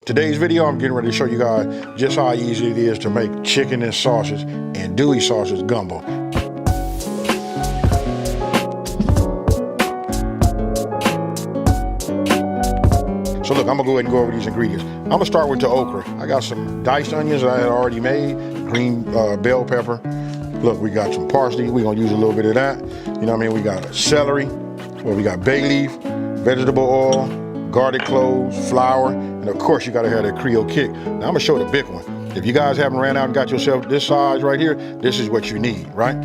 Today's video, I'm getting ready to show you guys just how easy it is to make chicken and sausage andouille sausage gumbo. So look, I'm gonna go ahead and go over these ingredients. I'm gonna start with the okra. I got some diced onions that I had already made, green bell pepper. Look, we got some parsley. We're gonna use a little bit of that. You know what I mean? We got celery, we got bay leaf, vegetable oil, garlic cloves, flour, and of course you gotta have that Creole kick. Now I'm gonna show the big one. If you guys haven't ran out and got yourself this size right here, this is what you need, right?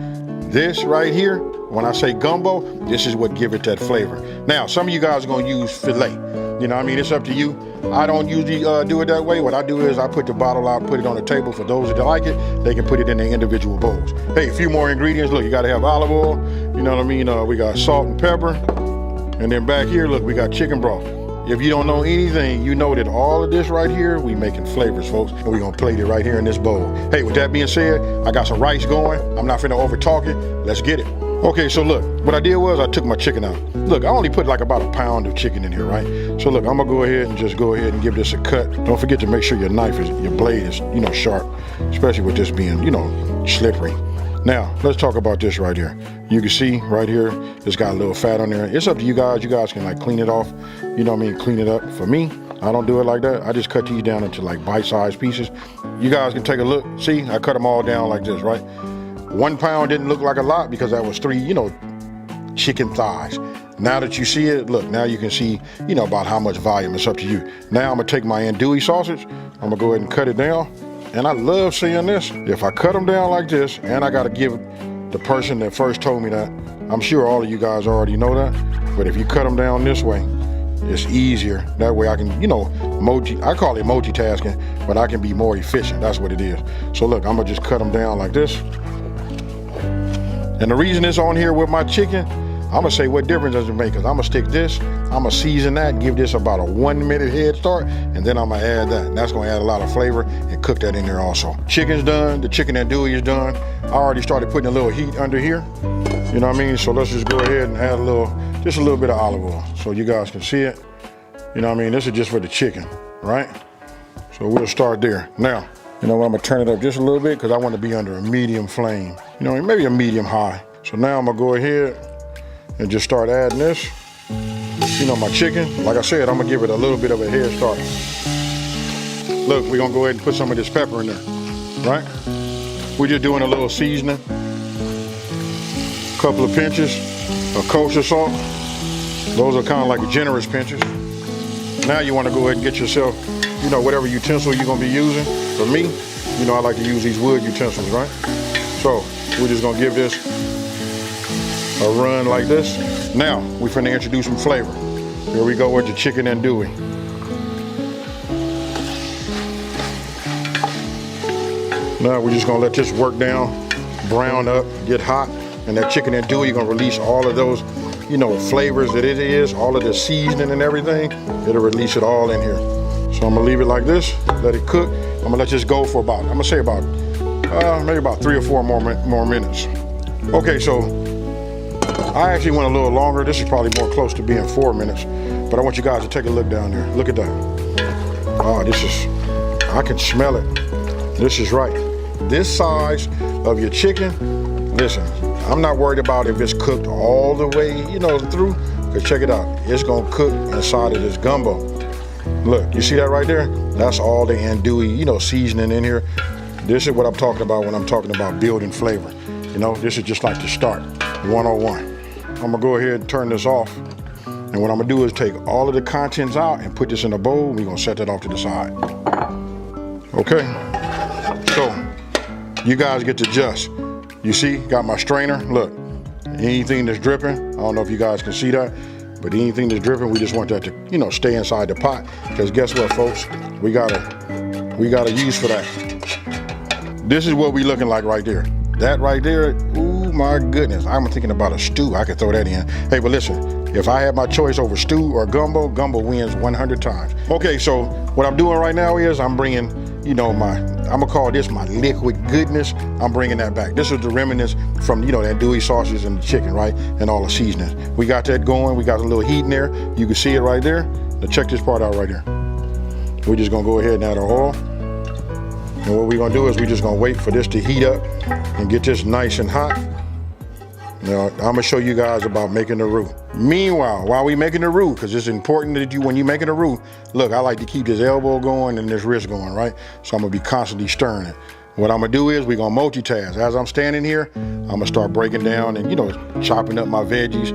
This right here, when I say gumbo, this is what give it that flavor. Now, some of you guys are gonna use filet. You know what I mean? It's up to you. I don't usually do it that way. What I do is I put the bottle out, put it on the table. For those that like it, they can put it in their individual bowls. Hey, a few more ingredients. Look, you gotta have olive oil. You know what I mean? We got salt and pepper. And then back here, look, we got chicken broth. If you don't know anything, you know that all of this right here, we making flavors, folks. And we're gonna plate it right here in this bowl. Hey, with that being said, I got some rice going. I'm not finna over talk it. Let's get it. Okay, so look, what I did was I took my chicken out. Look, I only put like about a pound of chicken in here, right? So look, I'm gonna go ahead and give this a cut. Don't forget to make sure your blade is, sharp, especially with this being, slippery. Now, let's talk about this right here. You can see right here, it's got a little fat on there. It's up to you guys. You guys can like clean it off, clean it up. For me, I don't do it like that. I just cut these down into like bite-sized pieces. You guys can take a look. See, I cut them all down like this, right? 1 pound didn't look like a lot because that was 3, chicken thighs. Now that you see it, look, now you can see, about how much volume. It's up to you. Now I'm gonna take my andouille sausage. I'm gonna go ahead and cut it down. And I love seeing this. If I cut them down like this, and I gotta give the person that first told me that, I'm sure all of you guys already know that, but if you cut them down this way, it's easier. That way I can, I call it multitasking, but I can be more efficient. That's what it is. So look, I'm gonna just cut them down like this. And the reason it's on here with my chicken, I'm gonna say what difference does it make, because I'm gonna stick this, I'm gonna season that, give this about a 1 minute head start, and then I'm gonna add that. And that's gonna add a lot of flavor and cook that in there also. Chicken's done, the chicken andouille is done. I already started putting a little heat under here. You know what I mean? So let's just go ahead and add just a little bit of olive oil so you guys can see it. You know what I mean? This is just for the chicken, right? So we'll start there. Now, I'm gonna turn it up just a little bit because I want to be under a medium flame. Maybe a medium high. So now I'm gonna go ahead and just start adding this. My chicken. Like I said, I'm gonna give it a little bit of a head start. Look, we're gonna go ahead and put some of this pepper in there, right? We're just doing a little seasoning. A couple of pinches of kosher salt. Those are kind of like generous pinches. Now you wanna go ahead and get yourself, whatever utensil you're gonna be using. For me, I like to use these wood utensils, right? So we're just gonna give this a run like this. Now we're finna introduce some flavor. Here we go with the chicken andouille. Now we're just gonna let this work down, brown up, get hot, and that chicken andouille gonna release all of those, flavors that it is, all of the seasoning and everything. It'll release it all in here. So I'm gonna leave it like this, let it cook. I'm gonna let this go for about, maybe about 3 or 4 more minutes. Okay, so I actually went a little longer. This is probably more close to being 4 minutes, but I want you guys to take a look down there. Look at that. Oh, I can smell it. This is right. This size of your chicken, listen, I'm not worried about if it's cooked all the way, through, because check it out. It's gonna cook inside of this gumbo. Look, you see that right there? That's all the andouille, seasoning in here. This is what I'm talking about when I'm talking about building flavor. This is just like the start, 101. I'm gonna go ahead and turn this off. And what I'm gonna do is take all of the contents out and put this in a bowl. We're gonna set that off to the side. Okay, so you guys get to adjust. You see, got my strainer. Look, anything that's dripping, I don't know if you guys can see that, but anything that's dripping, we just want that to, stay inside the pot. Because guess what, folks? We got a use for that. This is what we looking like right there. That right there, ooh, my goodness. I'm thinking about a stew. I could throw that in. Hey, but listen, if I had my choice over stew or gumbo, gumbo wins 100 times. Okay, so what I'm doing right now is I'm bringing, I'm gonna call this my liquid goodness. I'm bringing that back. This is the remnants from, the andouille sausages and the chicken, right? And all the seasonings. We got that going. We got a little heat in there. You can see it right there. Now check this part out right here. we're just gonna go ahead and add our oil. And what we're gonna do is we're just gonna wait for this to heat up and get this nice and hot. Now, I'm gonna show you guys about making the roux. Meanwhile, while we making the roux, because it's important that when you're making the roux, look, I like to keep this elbow going and this wrist going, right? So I'm gonna be constantly stirring it. What I'm gonna do is we're gonna multitask. As I'm standing here, I'm gonna start breaking down and, chopping up my veggies,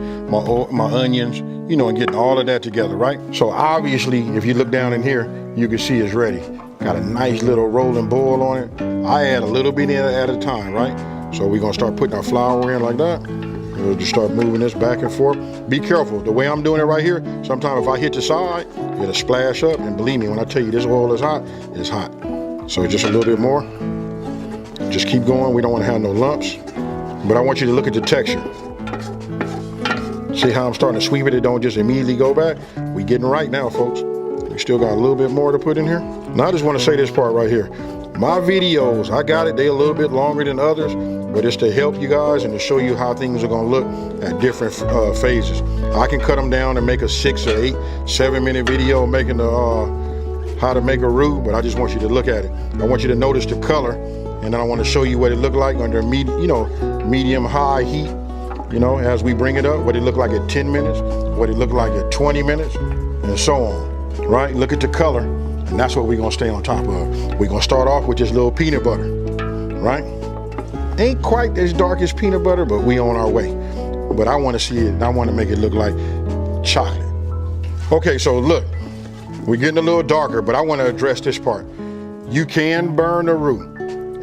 my onions, and getting all of that together, right? So obviously, if you look down in here, you can see it's ready. Got a nice little rolling boil on it. I add a little bit in at a time, right? So we're gonna start putting our flour in like that. We'll just start moving this back and forth. Be careful, the way I'm doing it right here, sometimes if I hit the side, it'll splash up, and believe me, when I tell you this oil is hot, it's hot. So just a little bit more. Just keep going, we don't wanna have no lumps. But I want you to look at the texture. See how I'm starting to sweep it? It don't just immediately go back. We getting right now, folks. We still got a little bit more to put in here. Now I just wanna say this part right here. My videos, I got it, they're a little bit longer than others, but it's to help you guys and to show you how things are gonna look at different phases. I can cut them down and make a 6 or 8, 7-minute video making the how to make a roux, but I just want you to look at it. I want you to notice the color, and then I want to show you what it looked like under medium-high heat, as we bring it up, what it looked like at 10 minutes, what it looked like at 20 minutes, and so on, right? Look at the color, and that's what we're gonna stay on top of. We're gonna start off with just a little peanut butter, right? Ain't quite as dark as peanut butter, but we on our way. But I wanna see it, I wanna make it look like chocolate. Okay, so look, we're getting a little darker, but I wanna address this part. You can burn a roux.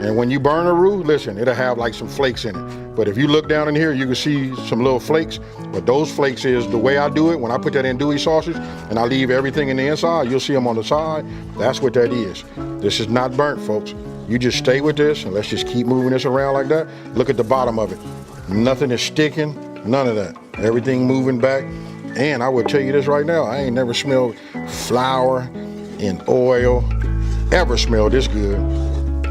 And when you burn a roux, listen, it'll have like some flakes in it. But if you look down in here, you can see some little flakes. But those flakes is the way I do it. When I put that andouille sausage and I leave everything in the inside, you'll see them on the side. That's what that is. This is not burnt, folks. You just stay with this and let's just keep moving this around like that. Look at the bottom of it. Nothing is sticking, none of that. Everything moving back. And I will tell you this right now, I ain't never smelled flour and oil, ever smelled this good.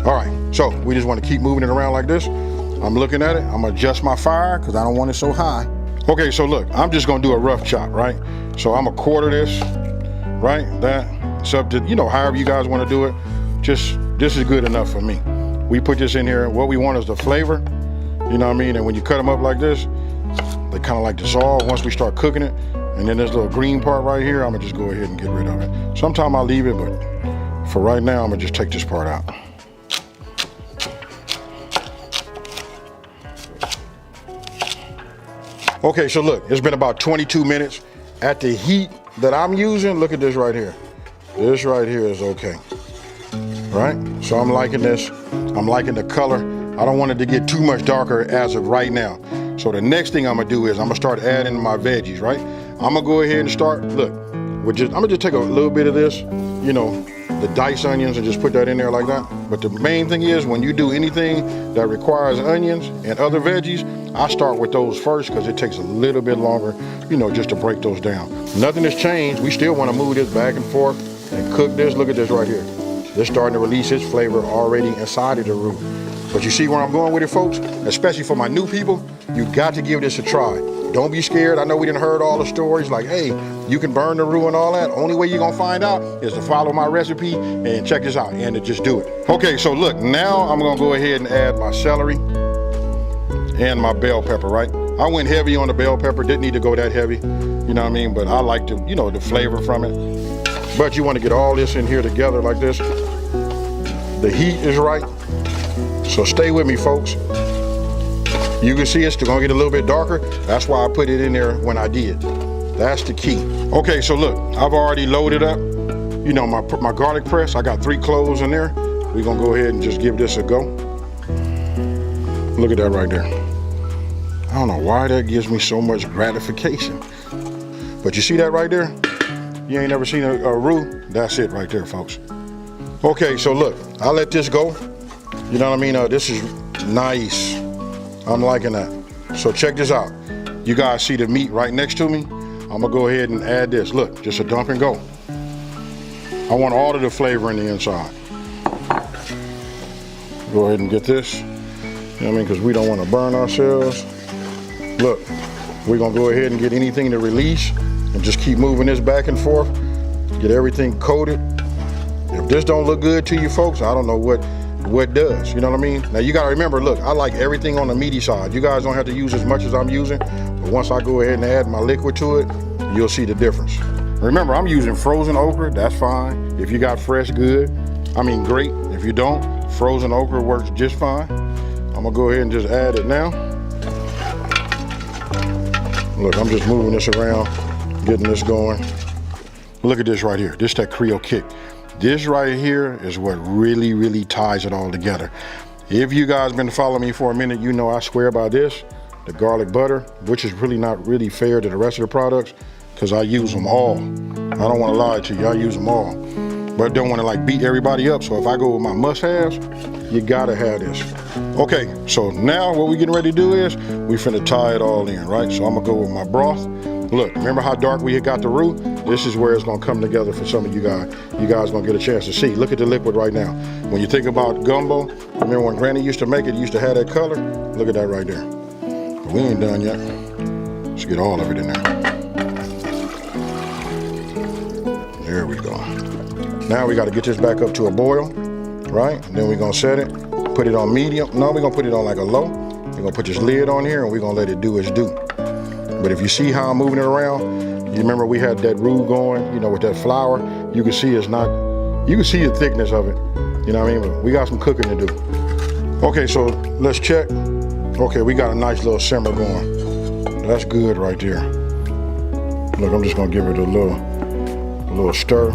All right, so we just want to keep moving it around like this. I'm looking at it, I'm gonna adjust my fire because I don't want it so high. Okay, so look, I'm just gonna do a rough chop, right? So I'm gonna quarter this, right? That, it's up to, however you guys wanna do it. Just, this is good enough for me. We put this in here, what we want is the flavor, you know what I mean? And when you cut them up like this, they kind of like dissolve once we start cooking it. And then this little green part right here, I'm gonna just go ahead and get rid of it. Sometime I'll leave it, but for right now, I'm gonna just take this part out. Okay, so look, it's been about 22 minutes. At the heat that I'm using, look at this right here. This right here is okay, right? So I'm liking this. I'm liking the color. I don't want it to get too much darker as of right now. So the next thing I'm gonna do is I'm gonna start adding my veggies, right? I'm gonna go ahead and start, look, I'm gonna just take a little bit of this, the diced onions and just put that in there like that. But the main thing is when you do anything that requires onions and other veggies, I start with those first because it takes a little bit longer, just to break those down. Nothing has changed. We still want to move this back and forth and cook this. Look at this right here. It's starting to release its flavor already inside of the roux. But you see where I'm going with it, folks? Especially for my new people, you got to give this a try. Don't be scared. I know we done heard all the stories like, hey, you can burn the roux and all that. Only way you're gonna find out is to follow my recipe and check this out and to just do it. Okay, so look, now I'm gonna go ahead and add my celery and my bell pepper, right? I went heavy on the bell pepper, didn't need to go that heavy, you know what I mean? But I like to, the flavor from it. But you wanna get all this in here together like this. The heat is right, so stay with me, folks. You can see it's gonna get a little bit darker. That's why I put it in there when I did. That's the key. Okay, so look, I've already loaded up, my garlic press. I got 3 cloves in there. We're gonna go ahead and just give this a go. Look at that right there. I don't know why that gives me so much gratification. But you see that right there? You ain't never seen a roux? That's it right there, folks. Okay, so look, I'll let this go. You know what I mean? This is nice. I'm liking that. So check this out. You guys see the meat right next to me? I'm gonna go ahead and add this. Look, just a dump and go. I want all of the flavor in the inside. Go ahead and get this. You know what I mean? Because we don't want to burn ourselves. Look, we're gonna go ahead and get anything to release and just keep moving this back and forth. Get everything coated. If this don't look good to you folks, I don't know what does, you know what I mean? Now you gotta remember, look, I like everything on the meaty side. You guys don't have to use as much as I'm using, but once I go ahead and add my liquid to it, you'll see the difference. Remember, I'm using frozen okra, that's fine. If you got fresh, good. I mean, great. If you don't, frozen okra works just fine. I'm gonna go ahead and just add it now. Look, I'm just moving this around, getting this going. Look at this right here. This is that Creole kick. This right here is what really, really ties it all together. If you guys been following me for a minute, you know I swear by this, the garlic butter, which is really not really fair to the rest of the products, because I use them all. I don't want to lie to you, I use them all. But don't want to like beat everybody up, so if I go with my must-haves, you gotta have this. Okay, so now what we getting ready to do is, we finna tie it all in, right? So I'm gonna go with my broth. Look, remember how dark we had got the roux? This is where it's gonna come together for some of you guys. You guys gonna get a chance to see. Look at the liquid right now. When you think about gumbo, remember when Granny used to make it, it used to have that color? Look at that right there. But we ain't done yet. Let's get all of it in there. There we go. Now we gotta get this back up to a boil, right? And then we're gonna set it, put it on medium. No, we're gonna put it on like a low. We're gonna put this lid on here and we're gonna let it do its due. But if you see how I'm moving it around, you remember we had that roux going, you know, with that flour, you can see it's not, you can see the thickness of it. You know what I mean? But we got some cooking to do. Okay, so let's check. Okay, we got a nice little simmer going. That's good right there. Look, I'm just gonna give it a little stir.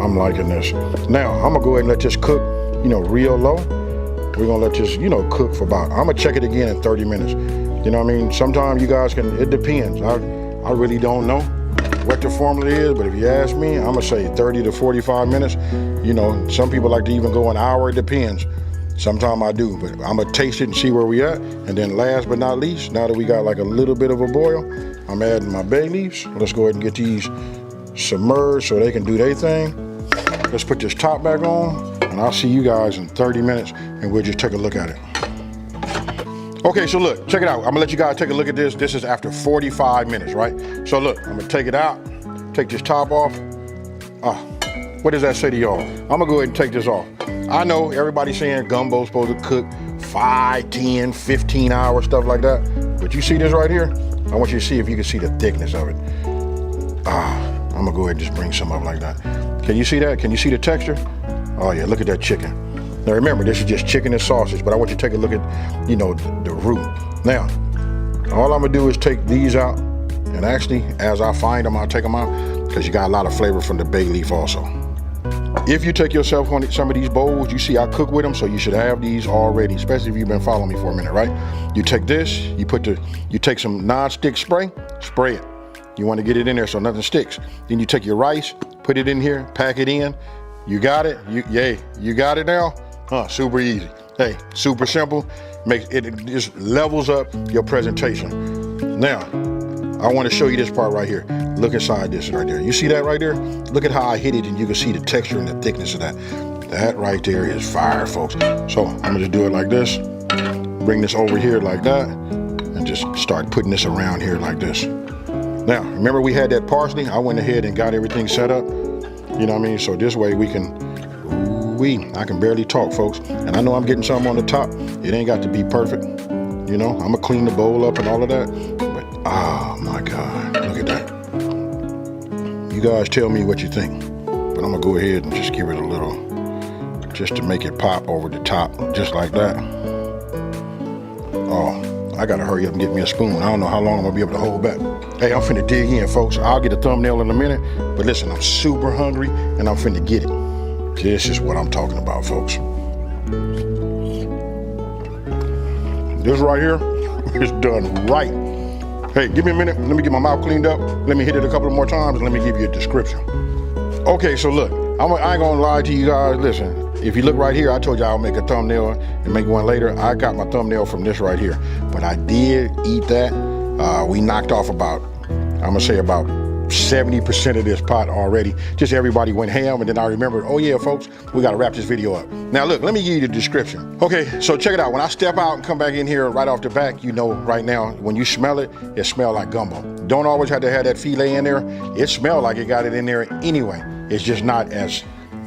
I'm liking this. Now, I'm gonna go ahead and let this cook, you know, real low. We're gonna let this, you know, cook for about, I'm gonna check it again in 30 minutes. You know what I mean? Sometimes you guys can, it depends. I really don't know what the formula is, but if you ask me, I'm gonna say 30 to 45 minutes. You know, some people like to even go an hour, it depends. Sometimes I do, but I'm gonna taste it and see where we at. And then last but not least, now that we got like a little bit of a boil, I'm adding my bay leaves. Let's go ahead and get these submerged so they can do their thing. Let's put this top back on, and I'll see you guys in 30 minutes, and we'll just take a look at it. Okay, so look, check it out. I'm gonna let you guys take a look at this. This is after 45 minutes, right? So look, I'm gonna take it out, take this top off. What does that say to y'all? I'm gonna go ahead and take this off. I know everybody's saying gumbo's supposed to cook 5, 10, 15 hours, stuff like that. But you see this right here? I want you to see if you can see the thickness of it. I'm gonna go ahead and just bring some up like that. Can you see that? Can you see the texture? Oh yeah, look at that chicken. Now remember, this is just chicken and sausage, but I want you to take a look at, you know, the roux. Now, all I'm gonna do is take these out, and actually, as I find them, I'll take them out, because you got a lot of flavor from the bay leaf also. If you take yourself on some of these bowls, you see I cook with them, so you should have these already, especially if you've been following me for a minute, right? You take this, you take some non-stick spray it. You wanna get it in there so nothing sticks. Then you take your rice, put it in here, pack it in. You got it? You got it now? Super easy. Hey, super simple. It just levels up your presentation. Now, I want to show you this part right here. Look inside this right there. You see that right there? Look at how I hit it, and you can see the texture and the thickness of that. That right there is fire, folks. So I'm gonna just do it like this. Bring this over here like that, and just start putting this around here like this. Now, remember we had that parsley? I went ahead and got everything set up. You know what I mean? So this way we can, I can barely talk, folks. And I know I'm getting something on the top. It ain't got to be perfect. You know, I'm gonna clean the bowl up and all of that. But, oh my God, look at that. You guys tell me what you think. But I'm gonna go ahead and just give it a little, just to make it pop over the top, just like that. Oh, I gotta hurry up and get me a spoon. I don't know how long I'm gonna be able to hold back. Hey, I'm finna dig in, folks. I'll get a thumbnail in a minute. But listen, I'm super hungry and I'm finna get it. This is what I'm talking about, folks. This right here is done right. Hey, give me a minute. Let me get my mouth cleaned up. Let me hit it a couple more times and let me give you a description. Okay, so look, I ain't gonna lie to you guys. Listen, if you look right here, I told you I'll make a thumbnail and make one later. I got my thumbnail from this right here. But I did eat that. We knocked off about, I'm gonna say about 70% of this pot already. Just everybody went ham, and then I remembered, oh yeah, folks, we gotta wrap this video up. Now look, let me give you the description. Okay, so check it out. When I step out and come back in here right off the back, you know right now, when you smell it, it smells like gumbo. Don't always have to have that filet in there. It smells like it got it in there anyway. It's just not as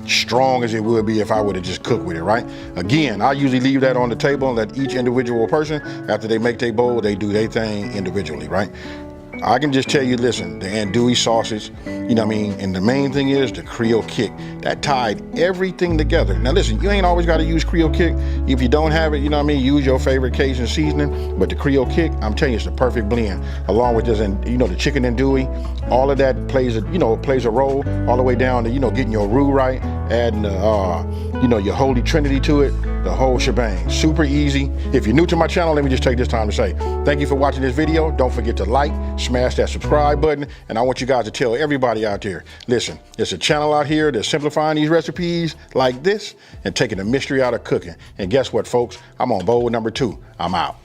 strong as it would be if I would have just cooked with it, right? Again, I usually leave that on the table and let each individual person, after they make their bowl, they do their thing individually, right? I can just tell you, listen, the andouille sausage, you know what I mean? And the main thing is the Creole kick. That tied everything together. Now listen, you ain't always got to use Creole kick. If you don't have it, you know what I mean? Use your favorite Cajun seasoning. But the Creole kick, I'm telling you, it's the perfect blend. Along with this, and you know, the chicken andouille, all of that plays a role all the way down to, you know, getting your roux right, adding you know, your holy trinity to it, the whole shebang. Super easy. If you're new to my channel, let me just take this time to say thank you for watching this video. Don't forget to like, smash that subscribe button, and I want you guys to tell everybody out there, listen, there's a channel out here that's simplifying these recipes like this and taking the mystery out of cooking. And guess what, folks? I'm on bowl number 2. I'm out.